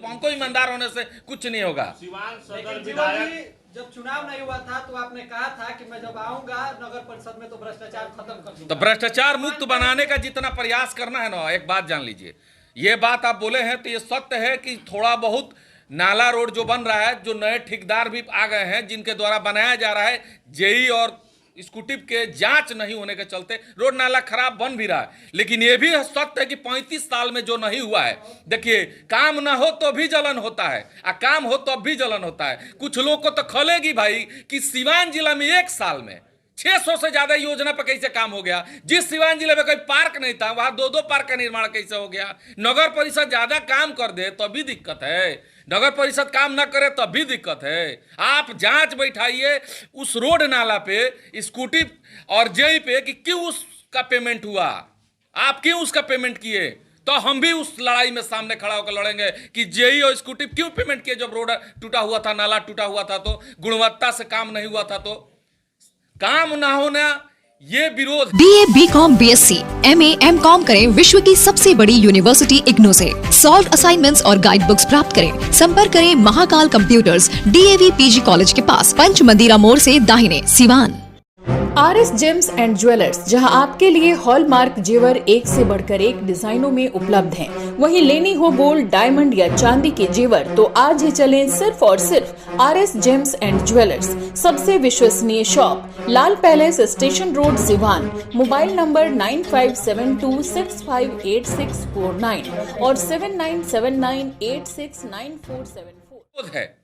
हमको ईमानदार होने से कुछ नहीं होगा। सिवान सदर विधायक जब चुनाव नहीं हुआ था तो आपने कहा था कि मैं जब आऊंगा नगर परिषद में तो भ्रष्टाचार खत्म कर दूंगा। तो भ्रष्टाचार मुक्त बनाने का जितना प्रयास करना है ना, एक बात जान लीजिए, ये बात आप बोले हैं तो ये सत्य है कि थोड़ा बहुत नाला रोड जो बन रहा है, जो नए ठेकेदार भी आ गए हैं जिनके द्वारा बनाया जा रहा है, जेई और स्कूटी के जांच नहीं होने के चलते रोड नाला खराब बन भी रहा है। लेकिन ये भी सत्य है कि 35 साल में जो नहीं हुआ है, देखिए काम ना हो तो भी जलन होता है और काम हो तो भी जलन होता है। कुछ लोग को तो खलेगी भाई कि सिवान जिला में एक साल में 600 से ज्यादा योजना पर कैसे काम हो गया। जिस सिवान जिले में कोई पार्क नहीं था वहां 2-2 पार्क का निर्माण कैसे हो गया। नगर परिषद ज्यादा काम कर दे तो भी दिक्कत है, नगर परिषद काम ना करे तब भी दिक्कत है। आप जांच बैठाइए उस रोड नाला पे, स्कूटी और जेई पे कि क्यों उसका पेमेंट हुआ, आप क्यों उसका पेमेंट किए, तो हम भी उस लड़ाई में सामने खड़ा होकर लड़ेंगे कि जेई और स्कूटी क्यों पेमेंट किए। जब रोड टूटा हुआ था, नाला टूटा हुआ था, तो गुणवत्ता से काम नहीं हुआ था, तो काम ना होना ये विरोध। BA, BCom, BSc, MA, MCom करें विश्व की सबसे बड़ी यूनिवर्सिटी इग्नू से। सॉल्व असाइनमेंट्स और गाइड बुक्स प्राप्त करें। संपर्क करें Mahakal computers, DAV PG college के पास, पंच मंदिरा मोड़ से दाहिने, Siwan. RS James and jewellers, जहां आपके लिए हॉलमार्क जेवर एक से बढ़कर एक डिजाइनों में उपलब्ध हैं। वहीं लेनी हो गोल्ड, डायमंड या चांदी के जेवर तो आज ही चलें सिर्फ और सिर्फ RS जेम्स एंड ज्वेलर्स। सबसे विश्वसनीय shop, Lal palace, station road, Siwan. Mobile number 9572658649 और 7979869474। है।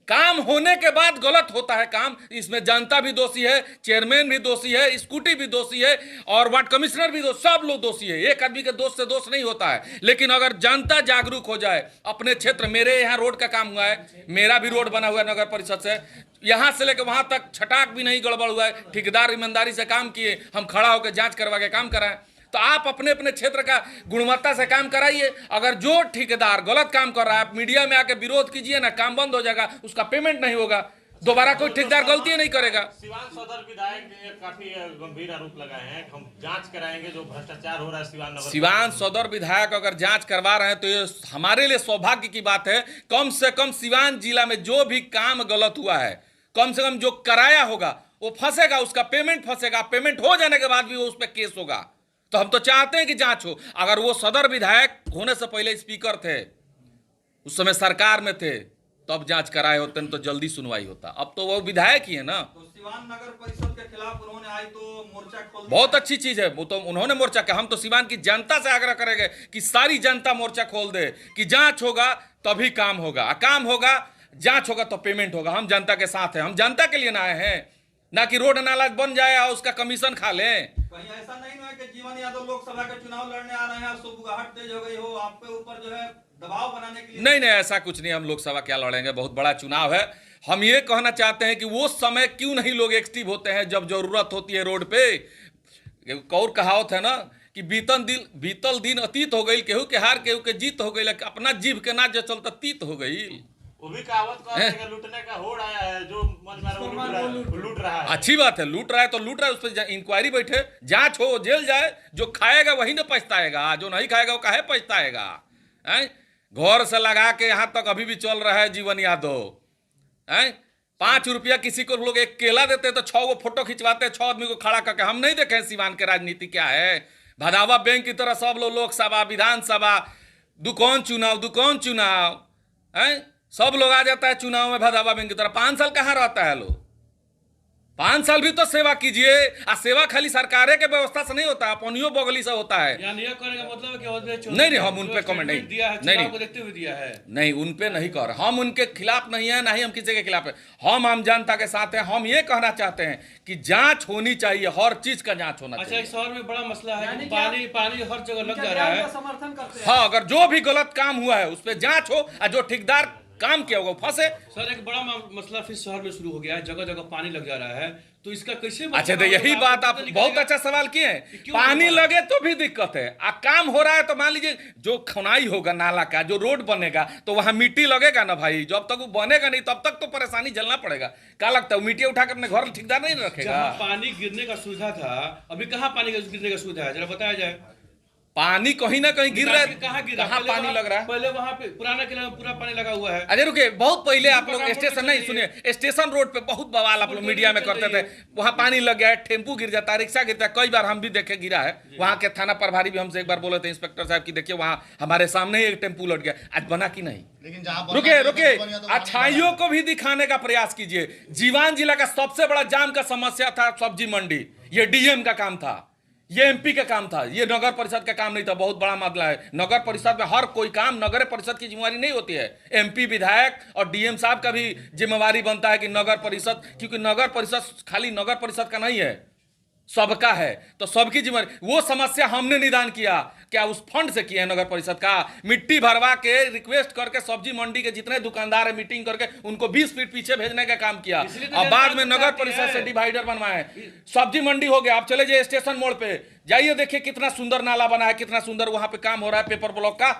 काम होने के बाद गलत होता है काम, इसमें जनता भी दोषी है, चेयरमैन भी दोषी है, स्कूटी भी दोषी है और वार्ड कमिश्नर भी दोषी, सब लोग दोषी है। एक आदमी के दोष से दोष नहीं होता है। लेकिन अगर जनता जागरूक हो जाए अपने क्षेत्र, मेरे यहाँ रोड का काम हुआ है, मेरा भी रोड बना हुआ है नगर परिषद से, यहाँ से लेकर वहां तक छटाक भी नहीं गड़बड़ हुआ है, ठेकेदार ईमानदारी से काम किए, हम खड़ा होकर जांच करवा के काम कराएं। तो आप अपने अपने क्षेत्र का गुणवत्ता से काम कराइए। अगर जो ठेकेदार गलत काम कर रहा है, आप मीडिया में आके विरोध कीजिए ना, काम बंद हो जाएगा, उसका पेमेंट नहीं होगा, दोबारा कोई ठेकेदार गलती नहीं करेगा। सिवान सदर विधायक ने काफी गंभीर आरोप लगाए हैं, हम जांच कराएंगे जो भ्रष्टाचार हो रहा है सिवान सदर विधायक अगर जांच करवा रहे हैं तो ये हमारे लिए सौभाग्य की बात है। कम से कम सिवान जिला में जो भी काम गलत हुआ है, कम से कम जो कराया होगा वो फंसेगा, उसका पेमेंट फंसेगा, पेमेंट हो जाने के बाद भी वो उस पर केस होगा। तो हम तो चाहते हैं कि जांच हो। अगर वो सदर विधायक होने से पहले स्पीकर थे, उस समय सरकार में थे, तब जांच कराए होते तो जल्दी सुनवाई होता। अब तो वो विधायक ही है ना। तो सिवान नगर परिषद के खिलाफ उन्होंने आज तो मोर्चा खोल दिया। बहुत अच्छी चीज है, वो तो उन्होंने मोर्चा किया। हम तो सिवान की जनता से आग्रह करेंगे कि सारी जनता मोर्चा खोल दे कि जांच होगा तभी काम होगा, काम होगा, जांच होगा तो पेमेंट होगा। हम जनता के साथ हैं, हम जनता के लिए ना आए हैं, ना कि रोड नाला बन जाए और उसका कमीशन खा लें। कहीं ऐसा नहीं हुआ कि जीवन यादव लोकसभा के चुनाव लड़ने आ रहे हैं और सुबुगाहट तेज हो गई हो, आपके ऊपर जो है दबाव बनाने के लिए? नहीं नहीं, ऐसा कुछ नहीं। हम लोकसभा क्या लड़ेंगे, बहुत बड़ा चुनाव है। हम ये कहना चाहते हैं कि वो समय क्यों नहीं लोग एक्टिव होते हैं जब जरूरत होती है रोड पे। और कहावत है ना कि बीतल दिन अतीत हो गई, केहू के हार केहू के जीत हो गई, अपना जीभ के ना जो चलता तीत हो गई। वो भी कहावत का लूटने का होड़ आया है, जो मन में लूट रहा है। अच्छी बात है, लूट रहा है तो लूट रहा है, उस पर इंक्वायरी बैठे, जांच हो, जेल जाए। जो खाएगा वही ना पछताएगा, जो नहीं खाएगा वो काहे पछताएगा। घर से लगा के यहाँ तक अभी भी चल रहा है जीवन यादव। 5 रुपया किसी को लोग एक केला देते तो 6 गो फोटो खिंचवाते, 6 आदमी को खड़ा करके। हम नहीं देखे सिवान के राजनीति क्या है। भदावा बैंक की तरह सब लोग लोकसभा, विधानसभा, दुकान चुनाव सब लोग आ जाता है चुनाव में। भदावा बैंक की तरह 5 साल कहाँ रहता है लोग। 5 साल भी तो सेवा कीजिए। सेवा खाली सरकार के व्यवस्था से नहीं होता, अपनियों बगली से होता है। नहीं, हम उन पे कमेंट नहीं, उन पे नहीं कर, हम उनके खिलाफ नहीं है, ना ही हम किसी के खिलाफ है। हम आम जनता के साथ हैं। हम ये कहना चाहते हैं कि जांच होनी चाहिए, हर चीज का जांच होना चाहिए। अच्छा, शहर में बड़ा मसला है कि पानी हर जगह लग जा रहा है। समर्थन करते हैं। हाँ, अगर जो भी गलत काम हुआ है उस पर जांच हो और जो ठेकेदार काम किया होगा फंसे। सर, एक बड़ा मसला फिर शहर में शुरू हो गया है, जगह जगह पानी लग जा रहा है, तो इसका कैसे? अच्छा, तो यही बात आप बहुत अच्छा सवाल किए हैं। पानी लगे तो भी दिक्कत है, काम हो रहा है तो मान लीजिए जो खुनाई होगा नाला का, जो रोड बनेगा तो वहां मिट्टी लगेगा ना भाई। जब तक वो बनेगा नहीं तब तक तो परेशानी झेलना पड़ेगा। क्या लगता है मिट्टी उठा के अपने घर ठेकेदार नहीं रखेगा? पानी गिरने का सुविधा था, अभी कहाँ पानी गिरने का सुविधा है, जरा बताया जाए। पानी कहीं ना कहीं गिर रहा है। कहाँ गिरा? कहाँ पहले पानी वहाँ- लग रहा है? पहले वहाँ पे पुराना किला में पूरा पानी लगा हुआ है। अरे रुके, बहुत पहले आप लोग पकाम स्टेशन रोड नहीं पे सुनिए, स्टेशन रोड पे बहुत बवाल आप लोग मीडिया में करते थे, वहां पानी लग गया है, टेम्पू गिर जाता है, रिक्शा गिरता है, कई बार हम भी देखे गिरा है। वहां के थाना प्रभारी भी हमसे एक बार बोले थे इंस्पेक्टर साहब की देखिए वहां हमारे सामने ही एक टेम्पू लट गया, आज बना कि नहीं? लेकिन जहाँ रुके रुके, अच्छाइयों को भी दिखाने का प्रयास कीजिए। जीवान जिला का सबसे बड़ा जाम का समस्या था सब्जी मंडी, ये डीएम का काम था, ये एमपी का काम था, ये नगर परिषद का काम नहीं था। बहुत बड़ा मामला है, नगर परिषद में हर कोई काम नगर परिषद की जिम्मेवारी नहीं होती है। एमपी विधायक और डीएम साहब का भी जिम्मेवारी बनता है कि नगर परिषद, क्योंकि नगर परिषद खाली नगर परिषद का नहीं है, सबका है, तो सबकी जिम्मेवारी। वो समस्या हमने निदान किया, क्या उस फंड से किया है नगर परिषद का, मिट्टी भरवा के रिक्वेस्ट करके सब्जी मंडी के जितने दुकानदार है मीटिंग करके उनको 20 फीट पीछे भेजने का काम किया, और बाद में नगर परिषद से डिवाइडर बनवाए। सब्जी मंडी हो गया, आप चले जाइए स्टेशन मोड़ पे, जाइए देखिए कितना सुंदर नाला बना है, कितना सुंदर वहां पे काम हो रहा है पेपर ब्लॉक का।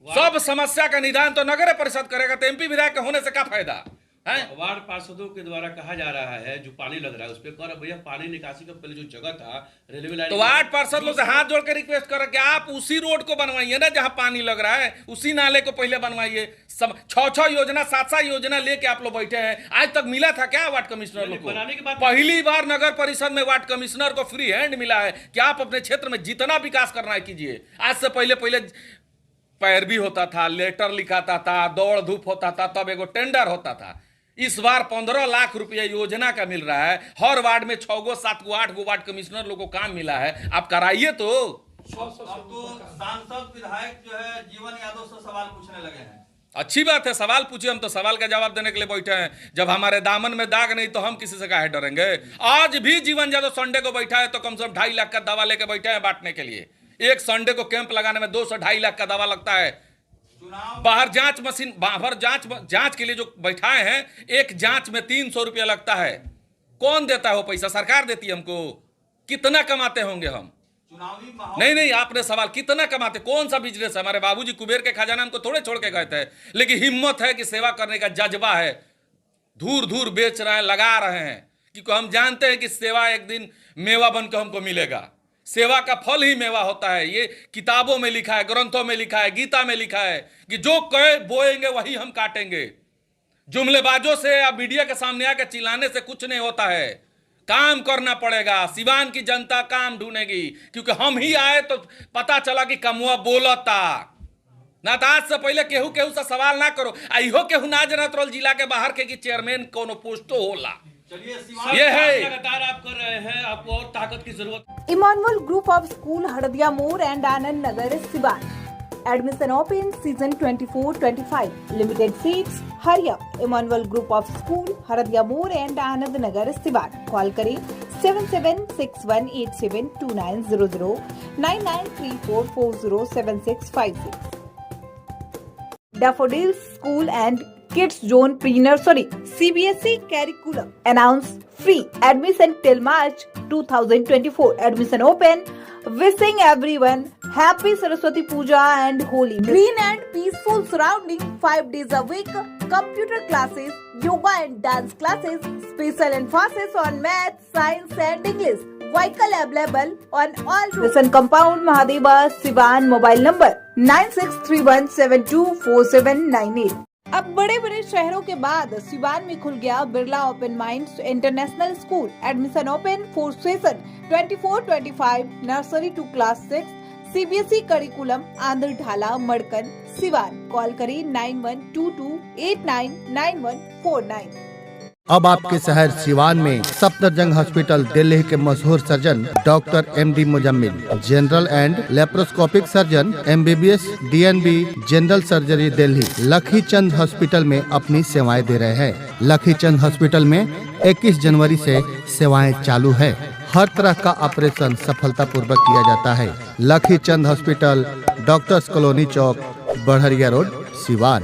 सब समस्या का निदान तो नगर परिषद करेगा, तो एमपी विधायक के होने से क्या फायदा है? वार्ड पार्षदों के द्वारा कहा जा रहा है जो पानी लग रहा है उस पे कर भैया पानी निकासी का पहले जो जगह था रेलवे लाइन, तो वार्ड पार्षद लोग से हाथ जोड़ के रिक्वेस्ट कर कि आप उसी रोड को बनवाइए ना जहां पानी लग रहा है, उसी नाले को पहले बनवाइए। 6 योजना 7 योजना लेके आप लोग बैठे हैं, आज तक मिला था क्या वार्ड कमिश्नर लोग को? बनाने के बाद पहली बार नगर परिषद में वार्ड कमिश्नर को फ्री हैंड मिला है कि आप अपने क्षेत्र में जितना विकास करना है कीजिए। आज से पहले पैरवी होता था, लेटर लिखाता था, दौड़ धूप होता था, तब एगो टेंडर होता था। इस बार 15 लाख रुपया योजना का मिल रहा है, हर वार्ड में 6 गो 7 गो 8 गो वार्ड कमिश्नर लोगों को काम मिला है, आप कराइए तो। अब तो सांसद विधायक जो है जीवन यादव से सवाल पूछने लगे हैं। अच्छी बात है, सवाल पूछिए, हम तो सवाल का जवाब देने के लिए बैठे हैं। जब हमारे दामन में दाग नहीं तो हम किसी से काहे डरेंगे? आज भी जीवन यादव संडे को बैठा है तो कम से कम 2.5 लाख का दवा लेके बैठे हैं बांटने के लिए। एक संडे को कैंप लगाने में 2 से 2.5 लाख का दवा लगता है। बाहर जांच मशीन, बाहर जांच के लिए जो बैठाए हैं, एक जांच में 300 रुपया लगता है। कौन देता है वो पैसा? सरकार देती है हमको। कितना कमाते होंगे हम? चुनावी माहौल नहीं, आपने सवाल कितना कमाते, कौन सा बिजनेस है? हमारे बाबूजी कुबेर के खजाना हमको थोड़े छोड़ के गए थे, लेकिन हिम्मत है कि सेवा करने का जज्बा है, धूर धूर बेच रहे हैं, लगा रहे हैं, क्योंकि हम जानते हैं कि सेवा एक दिन मेवा बन के हमको मिलेगा। सेवा का फल ही मेवा होता है, ये किताबों में लिखा है, ग्रंथों में लिखा है, गीता में लिखा है कि जो कहे बोएंगे वही हम काटेंगे। जुमलेबाजों से या मीडिया के सामने आकर चिल्लाने से कुछ नहीं होता है, काम करना पड़ेगा। सिवान की जनता काम ढूंढेगी, क्योंकि हम ही आए तो पता चला कि कमुआ बोलता ना, तो आज से पहले केहू से सवाल ना करो। इहो केहू ना जनत रहल जिला के बाहर के कि चेयरमैन कोनो पोस्टो होला। चलिए सिवान ये है लगातार आप कर रहे हैं, आपको और ताकत की जरूरत। Emmanuel Group of School Hardya More and Anand Nagar Siwan. Admission open season 24-25. Limited seats. Hurry up. Emmanuel Group of School Hardya More and Anand Nagar Siwan. Call करें 7761872900 9934407656. Daffodils School and Kids Zone Pre-Nursery CBSE Curriculum announced free admission till March 2024. Admission open. Wishing everyone happy Saraswati Puja and Holi. Green and peaceful surrounding 5 days a week. Computer classes, yoga and dance classes, special emphasis on math, science and English. Vehicle available on all routes. Listen compound Mahadeva Sivan. Mobile number 9631724798. अब बड़े बड़े शहरों के बाद सिवान में खुल गया Birla open minds international school. Admission open for session 24-25 nursery to class 6 CBSE curriculum Andhar Dhala Madkan Siwan. Call करें 9122899149। अब आपके शहर सिवान में सफदरजंग हॉस्पिटल दिल्ली के मशहूर surgeon doctor MD Muzammil, general and laparoscopic surgeon MBBS DNB general surgery Delhi लखी चंद हॉस्पिटल में अपनी सेवाएं दे रहे हैं। लखी चंद हॉस्पिटल में 21 जनवरी से सेवाएं चालू है। हर तरह का ऑपरेशन सफलतापूर्वक किया जाता है। Lakhi Chand hospital, doctors colony चौक, Barhariya road, Siwan.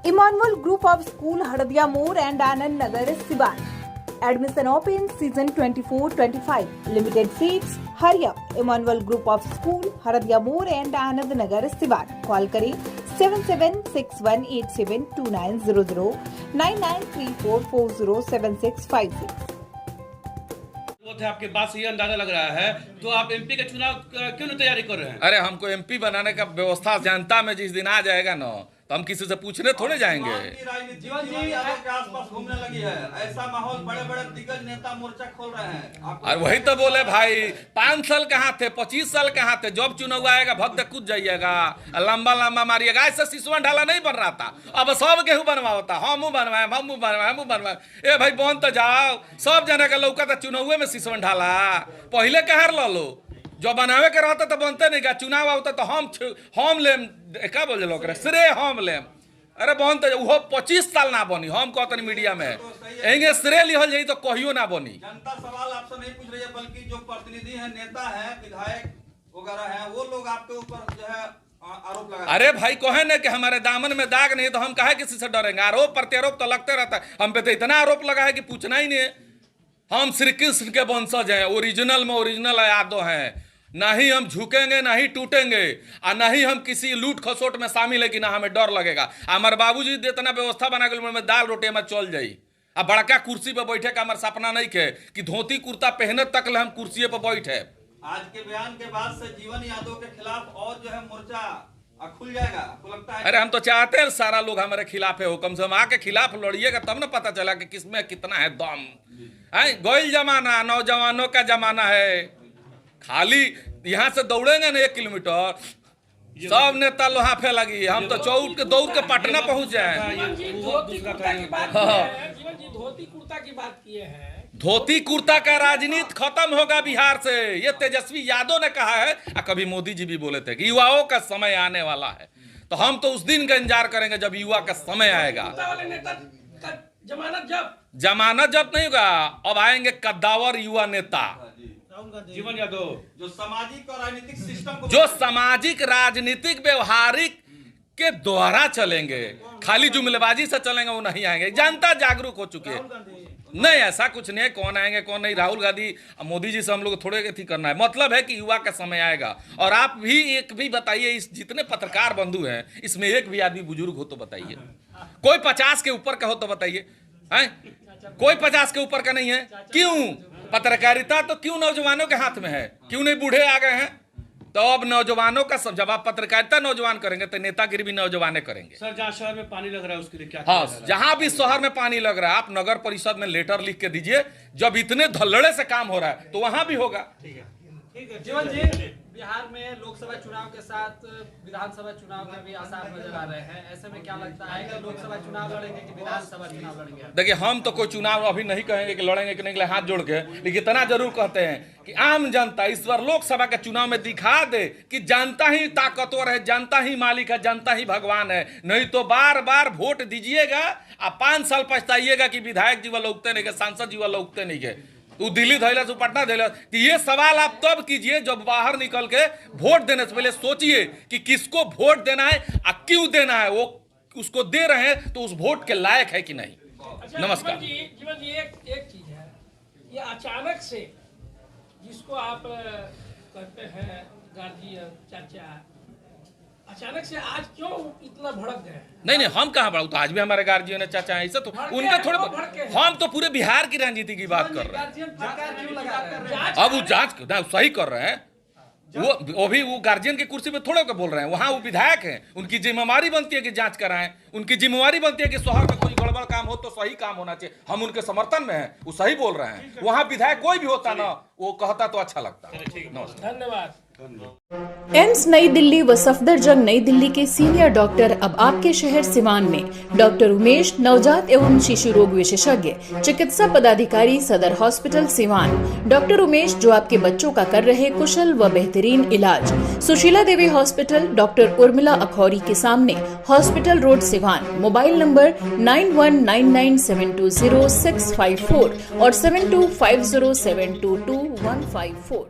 Emmanuel Group of School Hardya More and Anand Nagar Siwan. Admission open season 24-25. Limited seats. Hurry up. Emmanuel Group of School Hardya More and Anand Nagar Siwan. Call करें 7761872900 9934407656. वक्त है, आपके बात से ये अंदाजा लग रहा है, तो आप एमपी के चुनाव क्यों नहीं तैयारी कर रहे हैं? अरे हमको एमपी बनाने का व्यवस्था जनता में जिस दिन आ जाएगा ना, तो हम किसी से पूछने थोड़े जाएंगे। जीवन यादव के आसपास घूमने लगी है, ऐसा माहौल बड़े बड़े दिग्गज नेता मोर्चा खोल रहे हैं। और वही तो बोले भाई, 5 साल कहाँ थे, 25 साल कहाँ थे, जब चुनाव आएगा भक्त कूद जाइएगा, लंबा लंबा मारिएगा। ऐसा सिसवन ढाला नहीं बन रहा था, अब सब गेहूं बनवाता, हम बनवाए। ए भाई बन तो जाओ, सब जने का लौका था चुनाव में सिसवन ढाला, पहले कहर लो, जो बनावे के रहता तो बनते नहीं का, चुनाव आता तो हम लेम, क्या बोल लोग श्रेय हम लेम। अरे बनते वो 25 साल ना बनी, हम कहते मीडिया में एंगे श्रेय लिहल जाई तो कहियो ना बनी। जनता सवाल आपसे नहीं पूछ रही है, बल्कि जो प्रतिनिधि है, नेता है, विधायक वगैरह है, वो लोग आपके ऊपर जो है आरोप लगा। अरे भाई कहे ना कि हमारे दामन में दाग नहीं, तो हम काहे किसी से डरेंगे? आरोप प्रत्यारोप तो लगते रहता है, हम पे तो इतना आरोप लगा है कि पूछना ही नहीं है। हम श्री कृष्ण के वंशज हैं, ओरिजिनल में ओरिजिनल यादव हैं, ना ही हम झुकेंगे, ना ही टूटेंगे, और ना ही हम किसी लूट खसोट में शामिल है कि ना हमें डर लगेगा। हमारे बाबूजी इतना व्यवस्था बना के में दाल रोटी में चल जाई, अब बड़का कुर्सी पे बैठे का हमारा सपना नहीं है कि धोती कुर्ता पहने तक ले हम कुर्सी पे बैठे। आज के बयान के बाद से जीवन यादव के खिलाफ और जो है मोर्चा खुल जाएगा, आपको लगता है? अरे हम तो चाहते हैं सारा लोग हमारे खिलाफ है, हो कम से कम आके खिलाफ लड़िएगा, तब ना पता चला कि किसमें कितना है दम। गोइल जमाना, नौजवानों का जमाना है, खाली यहाँ से दौड़ेंगे ना 1 किलोमीटर, सब नेता लोहाफे लगी, हम तो चौक के दौड़ के पटना पहुंच जाए। धोती कुर्ता की बात किए हैं, धोती कुर्ता का राजनीति खत्म होगा बिहार से, ये तेजस्वी यादव ने कहा है, और कभी मोदी जी भी बोले थे कि युवाओं का समय आने वाला है। तो हम तो उस दिन का इंतजार करेंगे जब युवा का समय आएगा। जमानत जब नहीं होगा, अब आएंगे कद्दावर युवा नेता जीवन यादव, जो सामाजिक और राजनीतिक सिस्टम को, जो सामाजिक राजनीतिक व्यवहारिक के द्वारा चलेंगे, खाली जुमलेबाजी से चलेंगे वो नहीं आएंगे। जनता जागरूक हो चुकी है, नहीं ऐसा कुछ नहीं है, कौन आएंगे कौन नहीं। राहुल गांधी मोदी जी से हम लोग थोड़े थी करना है, मतलब है कि युवा का समय आएगा। और आप भी एक भी बताइए, इस जितने पत्रकार बंधु हैं इसमें एक भी आदमी बुजुर्ग हो तो बताइए, कोई 50 के ऊपर का हो तो बताइए, कोई 50 के ऊपर का नहीं है। क्यों? पत्रकारिता तो क्यों नौजवानों के हाथ में है, क्यों नहीं बूढ़े आ गए हैं? तो अब नौजवानों का सब, जब आप पत्रकारिता नौजवान करेंगे तो नेतागिरी भी नौजवाने करेंगे। सर जहाँ शहर में पानी लग रहा है उसके लिए क्या? हाँ, जहां भी शहर में पानी लग रहा है, आप नगर परिषद में लेटर लिख के दीजिए, जब इतने धल्लड़े से काम हो रहा है तो वहां भी होगा। ठीक है जीवन जी, बिहार में लोकसभा चुनाव के साथ विधानसभा चुनाव के भी आसार नजर आ रहे हैं, ऐसे में क्या लगता है कि लोकसभा चुनाव लड़ेंगे कि विधानसभा चुनाव लड़ेंगे? देखिए, हम तो कोई चुनाव अभी नहीं कहेंगे कि लड़ेंगे कि नहीं, हाथ जोड़ के, लेकिन इतना जरूर कहते हैं कि आम जनता इस बार लोकसभा के चुनाव में दिखा दे कि जनता ही ताकतवर है, जनता ही मालिक है, जनता ही भगवान है। नहीं तो बार बार वोट दीजिएगा और 5 साल पछताइएगा कि विधायक जी वाला उगते नहीं गए, सांसद जी वाला उगते नहीं गए, तू दिल्ली धैलस, तू पटना धैलस। कि ये सवाल आप तब कीजिए जब बाहर निकल के वोट देने से पहले सोचिए कि किसको वोट देना है और क्यों देना है, वो उसको दे रहे हैं तो उस वोट के लायक है कि नहीं। नमस्कार जीवन जी, एक चीज है, ये अचानक से जिसको आप कहते हैं गार्जियन चाचा, अचानक से आज क्यों इतना भड़क गए? नहीं, हम कहाँ बढ़ा, तो आज भी हमारे गार्जियन है, चाचा है, ऐसा तो उनका थोड़े, हम तो पूरे बिहार की राजनीति की बात कर रहे हैं। अब वो जांच सही कर रहे हैं, वो भी वो गार्जियन की कुर्सी पे थोड़े को बोल रहे हैं, वहाँ वो विधायक हैं, उनकी जिम्मेवारी बनती है कि जांच कराएं, उनकी जिम्मेवारी बनती है कि शहर में कोई गड़बड़ काम हो तो सही काम होना चाहिए, हम उनके समर्थन में हैं, वो सही बोल रहे हैं। वहाँ विधायक कोई भी होता ना, वो कहता तो अच्छा लगता। धन्यवाद। एम्स नई दिल्ली व सफदरजंग नई दिल्ली के सीनियर डॉक्टर अब आपके शहर सिवान में। डॉक्टर उमेश, नवजात एवं शिशु रोग विशेषज्ञ, चिकित्सा पदाधिकारी, सदर हॉस्पिटल सिवान। डॉक्टर उमेश जो आपके बच्चों का कर रहे कुशल व बेहतरीन इलाज। सुशीला देवी हॉस्पिटल, डॉक्टर उर्मिला अखौरी के सामने, hospital road Siwan. Mobile number 9199720654 और 7250722154।